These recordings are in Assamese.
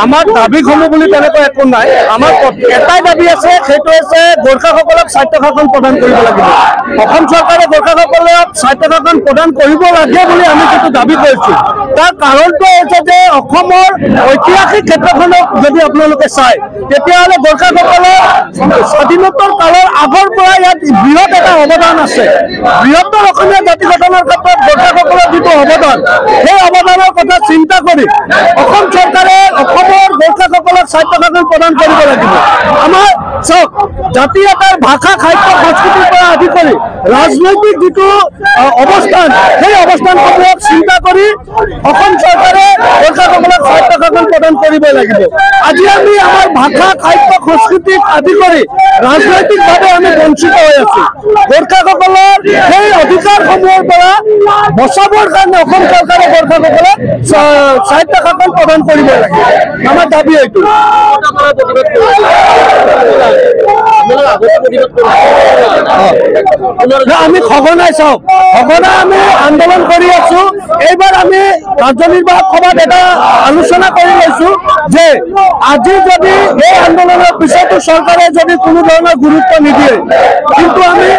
আমাৰ দাবী সমূহ বুলি তেনেকৈ একো নাই। আমাৰ এটাই দাবী আছে, সেইটো হৈছে গোৰ্খাসকলক স্বায়ত্ব শাসন প্ৰদান কৰিব লাগিব। অসম চৰকাৰে গোৰ্খাসকলক স্বায়ত্ব শাসন প্ৰদান কৰিব লাগে বুলি আমি যিটো দাবী কৰিছো, তাৰ কাৰণটো হৈছে যে অসমৰ ঐতিহাসিক ক্ষেত্ৰখনক যদি আপোনালোকে চায়, তেতিয়াহ'লে গোৰ্খাসকলৰ স্বাধীনোত্তৰ কালৰ আগৰ পৰা ইয়াত বৃহৎ এটা অৱদান আছে। বৃহত্তৰ অসমীয়া জাতি গঠনৰ ক্ষেত্ৰত গোৰ্খাসকলৰ যিটো অৱদান, সেই অৱদানৰ কথা চিন্তা কৰি অসম চৰকাৰে গোৰ্খাসকলক স্বায়ত্ব শাসন প্ৰদান কৰিব লাগিব। আমাৰ চাওক, জাতি এটাৰ ভাষা, সাহিত্য, সংস্কৃতিৰ পৰা আদি কৰি ৰাজনৈতিক যিটো অৱস্থান, সেই অৱস্থানসমূহক চিন্তা কৰি অসম চৰকাৰে গোৰ্খাসকলক স্বায়ত্ব শাসন প্ৰদান কৰিব লাগিব। আজি আমি আমাৰ ভাষা, সাহিত্য, সংস্কৃতিক আদি কৰি ৰাজনৈতিকভাৱে আমি বঞ্চিত হৈ আছো। গোৰ্খাসকলৰ সেই অধিকাৰসমূহৰ পৰা বচাবৰ কাৰণে অসম চৰকাৰে গোৰ্খাসকলক স্বায়ত্ব শাসন প্ৰদান কৰিব লাগে। আমাৰ দাবি এইটো। আমি সঘনাই চাওক, সঘনাই আমি আন্দোলন কৰি আছো। এইবাৰ আমি কাৰ্যনিৰ্বাহক সভাত এটা আলোচনা কৰি লৈছো যে আজি যদি এই আন্দোলনৰ পিছতো চৰকাৰে যদি কোনো ধৰণৰ গুৰুত্ব নিদিয়ে, কিন্তু আমি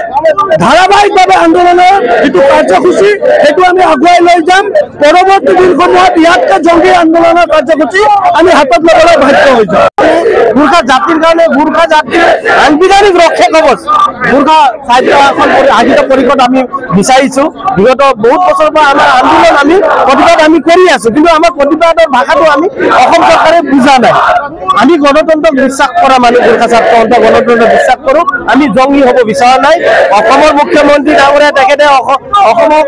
ধাৰাবাহিকভাৱে আন্দোলনৰ যিটো কাৰ্যসূচী, সেইটো আমি আগুৱাই লৈ যাম। পৰৱৰ্তী দিনসমূহত ইয়াতকে জংগী আন্দোলনৰ কাৰ্যসূচী আমি হাতত ল'বলৈ বাধ্য হৈ যাম। গোৰ্খা জাতিৰ কাৰণে গোৰ্খা জাতিৰ সাংবিধানিক ৰক্ষা কবচ গোৰ্খা সাহিত্য শাসন সাহিত্য পৰিষদ আমি বিচাৰিছো। বিগত বহুত বছৰৰ পৰা আমাৰ আন্দোলন, আমি প্ৰতিবাদ আমি কৰি আছো, কিন্তু আমাৰ প্ৰতিবাদৰ ভাষাটো আমি অসম চৰকাৰে বুজা নাই। আমি গণতন্ত্ৰক বিশ্বাস কৰা মানুহ, গোৰ্খা ছাত্ৰ সন্থা গণতন্ত্ৰক বিশ্বাস কৰো। আমি জংগী হ'ব বিচৰা নাই। অসমৰ মুখ্যমন্ত্ৰী ডাঙৰীয়া তেখেতে অসমক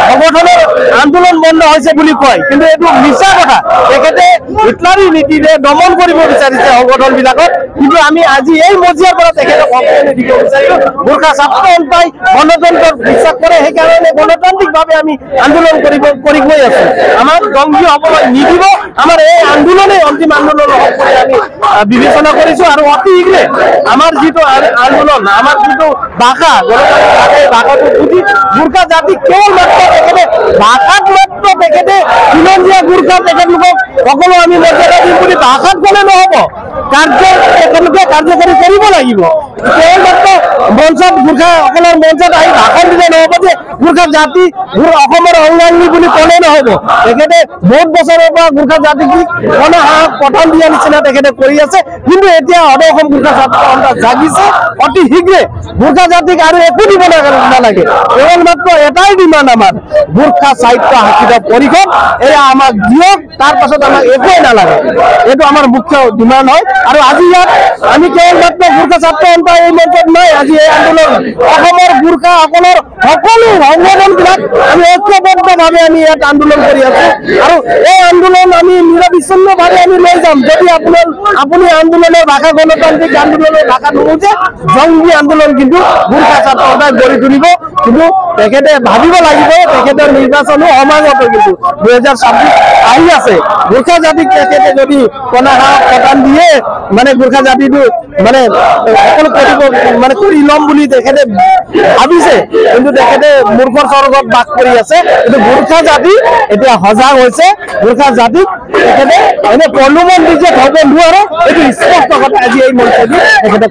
সংগঠনৰ আন্দোলন বন্ধ হৈছে বুলি কয়, কিন্তু এইটো মিছা কথা। তেখেতে হিটলাৰী নীতিৰে দমন কৰিব বিচাৰিছে সংগঠন বিলাকক, কিন্তু আমি আজি এই মজিয়াৰ পৰা তেখেতক সংশোধন দিব বিচাৰিছো। গোৰ্খা ছাত্ৰ সন্থাই গণতন্ত্ৰক বিশ্বাস কৰে, সেইকাৰণে গণতান্ত্ৰিকভাৱে আমি আন্দোলন কৰি গৈ আছো। আমাক জংগী হ'ব নিদিব। আমাৰ এই আন্দোলনেই অন্তিম আন্দোলন হ'ব বুলি আমি বিবেচনা কৰিছো। আৰু অতি শীঘ্ৰে আমাৰ যিটো আন্দোলন, আমাৰ যিটো ভাষা, গণতান্ত্ৰিক ভাষাটো বুজি গোৰ্খা জাতি কেৱল মাত্ৰ তেখেতে ভাষাত মাত্ৰ তেখেতে খিলঞ্জীয়া গোৰ্খা তেখেতলোকক সকলো আমি মৰ্যাদা দিম বুলি ভাষাত গ'লে নহ'ব, তেখেতলোকে কাৰ্যকৰী কৰিব লাগিব। কেৱল মাত্ৰ মঞ্চত গোৰ্খাসকলৰ মঞ্চত আহি ভাষণ দিলে নহ'ব যে গোৰ্খা জাতি অসমৰ অংগাংগী বুলি ক'লে নহ'ব। তেখেতে বহুত বছৰৰ পৰা গোৰ্খা জাতিক গণহাক পঠন দিয়া নিচিনা তেখেতে কৰি আছে, কিন্তু এতিয়া সদৌ অসম গোৰ্খা ছাত্ৰ সন্থা জাগিছে। অতি শীঘ্ৰে গোৰ্খা জাতিক আৰু একো দিব নালাগে। কেৱল মাত্ৰ এটাই ডিমাণ্ড আমাৰ, গোৰ্খা সাহিত্য সাহিত্য পৰিষদ এয়া আমাক দিয়ক, তাৰ পাছত আমাক একোৱেই নালাগে। এইটো আমাৰ মুখ্য ডিমাণ্ড হয়। আৰু আজি ইয়াত আমি কেৱল মাত্ৰ গোৰ্খা ছাত্ৰ সন্থা এই মঞ্চত নাই। আজি এই আন্দোলন অসমৰ গোৰ্খাসকলৰ সকলো সংগঠনবিলাক আমি ঐক্যবদ্ধভাৱে আমি ইয়াত আন্দোলন কৰি আছো। আৰু এই আন্দোলন আমি নিৰবিচ্ছিন্নভাৱে আমি লৈ যাম। যদি আপুনি আন্দোলনৰ ভাষা, গণতান্ত্ৰিক আন্দোলনৰ ভাষা নুবুজে, জংগী আন্দোলন কিন্তু গোৰ্খা ছাত্ৰ সন্থাই গঢ়ি তুলিব। কিন্তু তেখেতে ভাবিব লাগিব, তেখেতৰ নিৰ্বাচনো সমাগত, কিন্তু 2026 আহি আছে। গোৰ্খা জাতিক তেখেতে যদি কণাহাক প্ৰদান দিয়ে, মানে গোৰ্খা জাতিটো মানে সকলো কৰি ল'ম বুলি তেখেতে ভাবিছে, কিন্তু তেখেতে মূৰ্খৰ স্বৰ্গত বাস কৰি আছে। কিন্তু গোৰ্খা জাতি এতিয়া সজাগ হৈছে। গোৰ্খা জাতিক তেখেতে এনে প্ৰলোভন দি যে থব নোৱাৰে, এইটো স্পষ্ট কথা আজি এই মঞ্চত তেখেতে